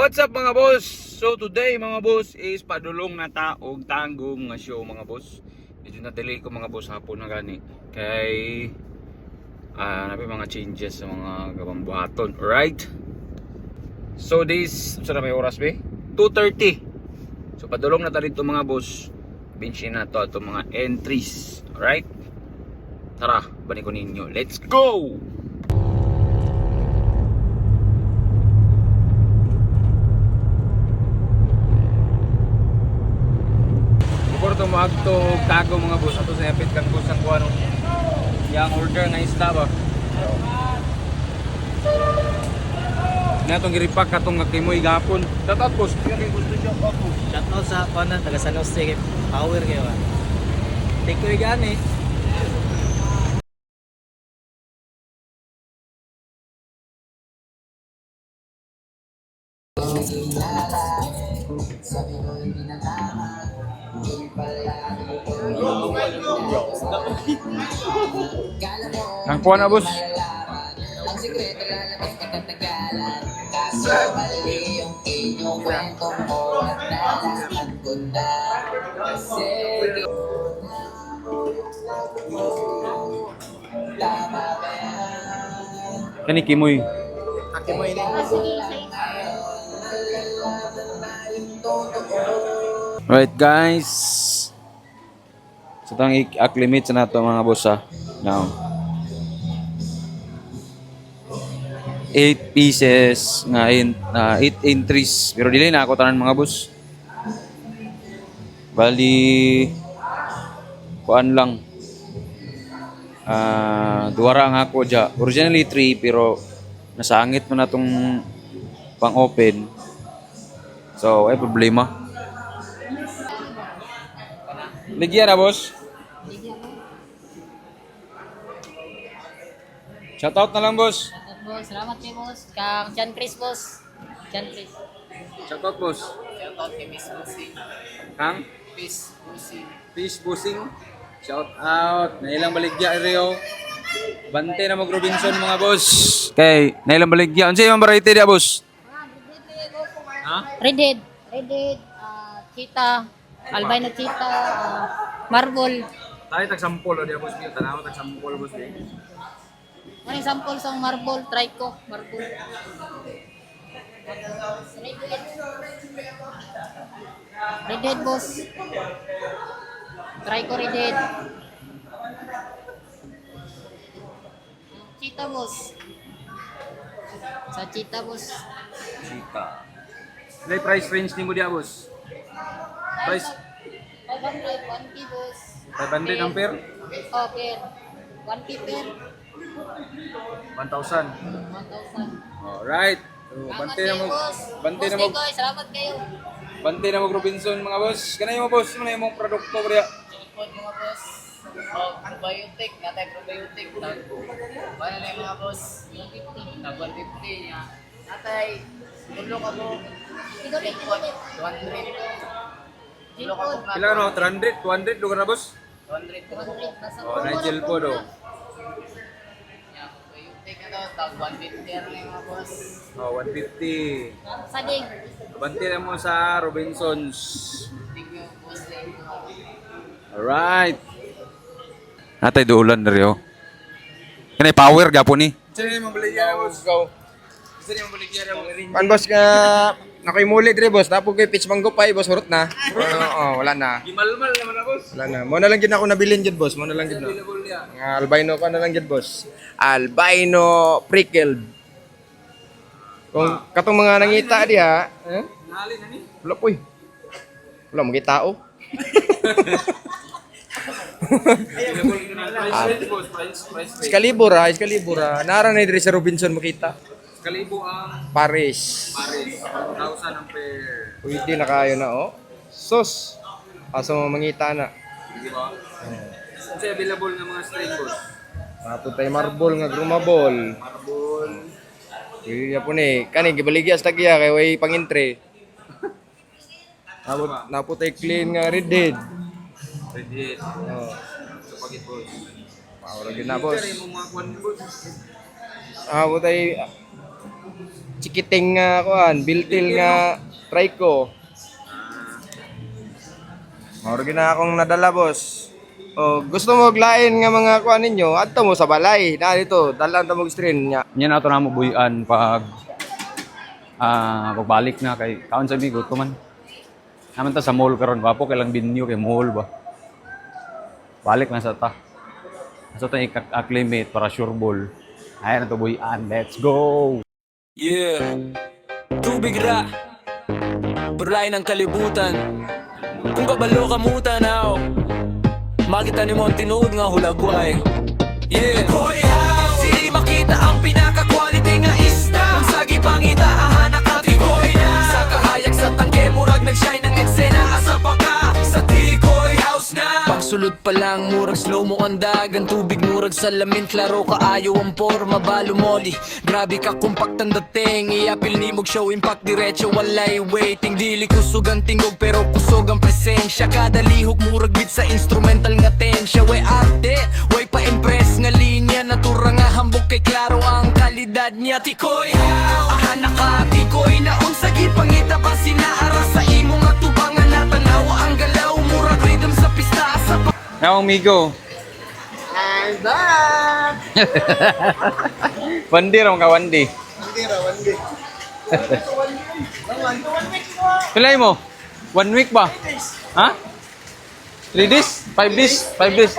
What's up mga boss? So today mga boss is padulong na ta og tanggong nga show mga boss. Medyo na-delay ko mga boss hapon na gani. Kay napi mga changes sa mga gawang buhaton. Alright? So this, sa na may oras be? 2:30. So padulong na ta dito mga boss. Binshin na to itong mga entries. Alright? Tara, balik ko ninyo. Let's go! Ito magto tago mga boss ato sa epit kang boss ang kuha nung yang order nga isda ba na itong giripak katong ngakimoy gapon dapat boss kaya gusto niyo ako Shout out sa kanan taga San Jose power kayo ah. Take ko gani. ang kuha na boss kani kimoy Akimoy ni. right guys so tang i-acclimate sa nato mga boss ha now 8 pieces nga 8 entries pero dili na ako tanan mga boss bali kuan lang duwara nga ako dya originally 3 pero nasangit mo na tong pang open so ay problema ligyan na boss shoutout na lang boss Boss, salamat kay boss. Kang Chan Chris boss. Chan Chris. shoutout boss Shout out kay Miss Lucy. kang Miss Lucy. fish busing shout out nailang baligya Rio bante na mag Robinson mga boss kay nailang baligya unsay imong variety dia boss ha Redhead. Redhead. Cheetah. Albino cheetah. Marble. tayo tag sample o dia boss niyo tanaw tag sample boss niyo Ano yung sample sa marble? Try ko. Marble. Redhead. Redhead boss. Try ko redhead. Cheetah boss. Sa cheetah boss. Sita. Lay price range nimo dia boss. Price 500, 1P boss. 500 ang pair, Oh, pair. 1P pair. 1,000. 1,000. Alright. So, bante na mo. Bante na mo. Boss, salamat kayo. Bante na mo Robinson mga boss. Kanay mo boss, mo na imong produkto bria. Good mga boss. Probiotic, natay probiotic. Wala na yung mga boss. 150. Tag 150 niya. Natay, tulo ka mo. Igulit. 200. Tulo ka mo. Pila no 300, 200 lugar na boss. 200. Oh, Nigel po do. Probiotic na daw. Tag 150 na yung mga boss. Oh, 150. Sading. Bante na mo sa Robinsons. Thank you boss. Alright. Natay duulan na rin. Kanay power gapon ni. Sino yung mabaligyan na boss? Sino yung mabaligyan na boss? Pan boss nga nakimuli dire boss, napo kay pitch manggupay boss hurot na. Oo, wala na. Gimalmal naman na boss. Wala na. Mo na lang gid ako nabilin gid boss, mo na lang gid no. Available niya. Nga albino ka na lang gid boss. Albino prickled. Kung katong mga nangita diha, Nali na ni. wala poy. Wala mo tao. Available na price range boss, price range. Excalibur ah. Nara na dire sa Robinson makita. Kalibo ang Paris. Paris. 1,000 ang pair. Pwede na kayo na oh. Sos. Aso mangita na. Di ba? Kasi available ng mga string boss. Ato tay marble nga grumabol. Marble. Iya po ni, kani gibaligya sa tagya kay way pangintre. Naputay clean nga redhead. Red head. Oh, So pagit boss. power gid na boss. Pero yung mga kwan boss. Putay chikiting nga kuan, biltil nga triko. Mao gina akong nadala, boss. O gusto mo glain nga mga kuan ninyo, adto mo sa balay. Na dito, dalan ta mo screen nya. Yan ato na mo buyan pag pagbalik na kay kaon sa bigot ko man. Naman ta sa mall karon wapo kay lang binyo kay mall ba. Balik na sa ta. Sa ta i-acclimate para sure ball. Ayan na to buyan. Let's go. Yeah, tubig ra Buray ng kalibutan Kung kabalo ka mo tanaw Makita ni mo ang tinuod nga hulagway Yeah, Koy House Sili makita ang pinaka-quality nga isda Ang sagi pangita, ahana ka tikoy na Sa kahayag sa tangke, murag nag-shine ng eksena Asa pa ka sa tikoy house na Pagsulod pa lang, murag slow mo ang dagan Tubig murag salamin, klaro ka ayaw ang forma Balo moli, grabe ka compact ang dating Iapil ni mog show impact diretso walay waiting Dili kusog ang tingog pero kusog ang presensya Kada lihok murag beat sa instrumental nga tensya Way arte, way pa-impress nga linya Natura nga hambog kay klaro ang kalidad niya Tikoy house, ahana ka tikoy na unsa gid pangita pa sinaara sa imo nga tubangan natanawa ang galaw murag rhythm sa pista sa Now, amigo. I'm back! Wandi raw ka wandi. Hindi ra, one day. Pilay mo? 1 week ba? Ha? 3 days? 5 days? 5 days?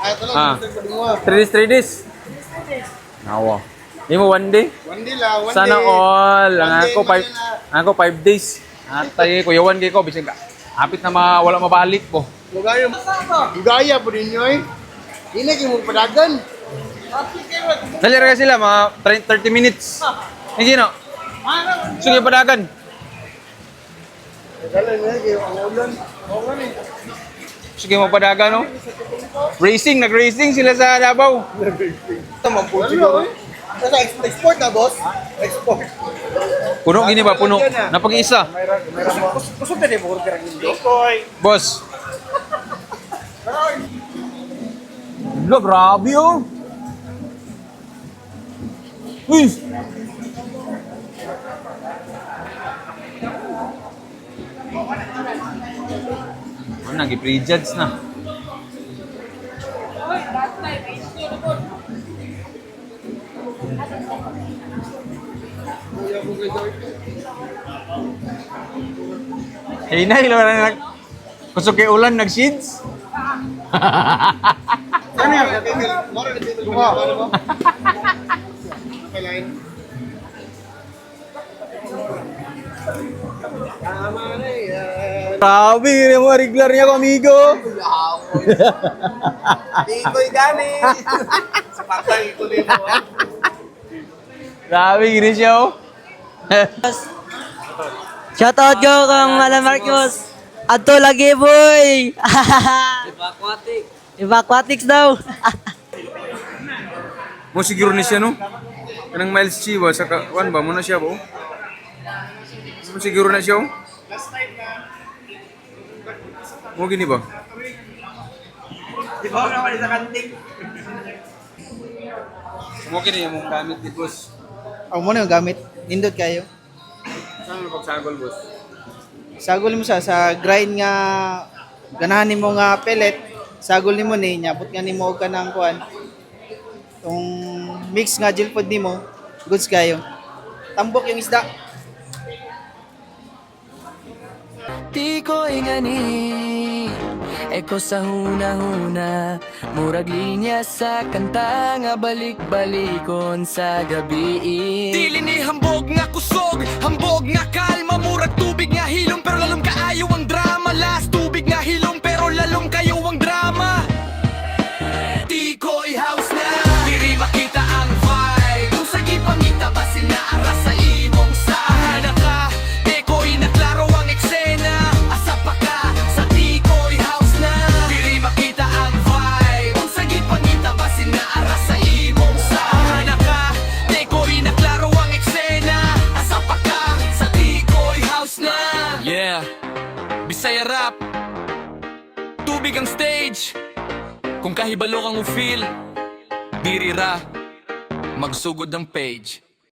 Ay, ito lang, Ah. gusto ko mo. 3 days? 3 days? Nawa. Di mo 1 day? One day lang, one Sana day. all. Ang One day, ako 5 Manila. ako 5 days. Atay kuyawan kay ko bisig ka. Hapit na wala mabalik po. Lugaya po ninyo eh. Hindi kayo mo padagan. Dali ra sila mga 30 minutes. Hindi no. Sige padagan. Dalan na kayo ang ulan. Oo nga eh. Sige mo padagan no. Racing, nag-racing sila sa Davao. Ito, mampu siguro. Sa export na, boss? Export. Puno gini ba puno? Napag-isa. Kusog na din mo kung pirang hindi. Boss. Lo, grabe oh. Uy. Ano, nag-prejudge na. Eh, na, ilo na kusog kay ulan, nag-sheets. Ano yan? Mora na dito. Ano mo? Okay, line. Tama na yan. Grabe, yung mga regular niya ko, amigo. Iko'y gani. Sa patay ko din mo. Grabe, gini siya oh. Shoutout ko kang Alan Marcos. Adto lagi boy. Aquatic. Evacuatics daw. Mo siguro ni siya no. Kanang Miles Chiwa sa kawan ba mo na siya bo. Mo siguro na siya oh. Mo gini ba? Di ba naman sa kanting? Mo gini yung gamit ni boss. Ang muna yung gamit. Nindot kayo. Saan mo pagsagol boss? Sagol mo siya sa grind nga ganahan nimo nga pellet. Sagol nimo ni nyabot nga nimo og kanang kuan. Tong mix nga gel food nimo, goods kayo. Tambok yung isda. Tikoy nga ni Eko sa huna-huna Murag linya sa kanta nga balik-balikon sa gabi Dili ni hambog nga kusog Hambog nga kalma Murag tubig nga hilom Pero lalong kaayo ang drama Last tubig nga hilom Pero lalong kayo ang drama Tikoy house na Diri makita ang vibe Kung sa gipangita ba sinaara sa imong sahana ka Tikoy na klaro ang eksena Asa pa ka sa Tikoy house na Diri makita ang vibe Kung sa gipangita ba sinaara sa imong sahana ka Tikoy na klaro ang eksena Asa pa ka sa Tikoy house na Yeah, Bisaya rap Tubig ang stage Kung kahibalo kang u-feel Diri ra Magsugod ang page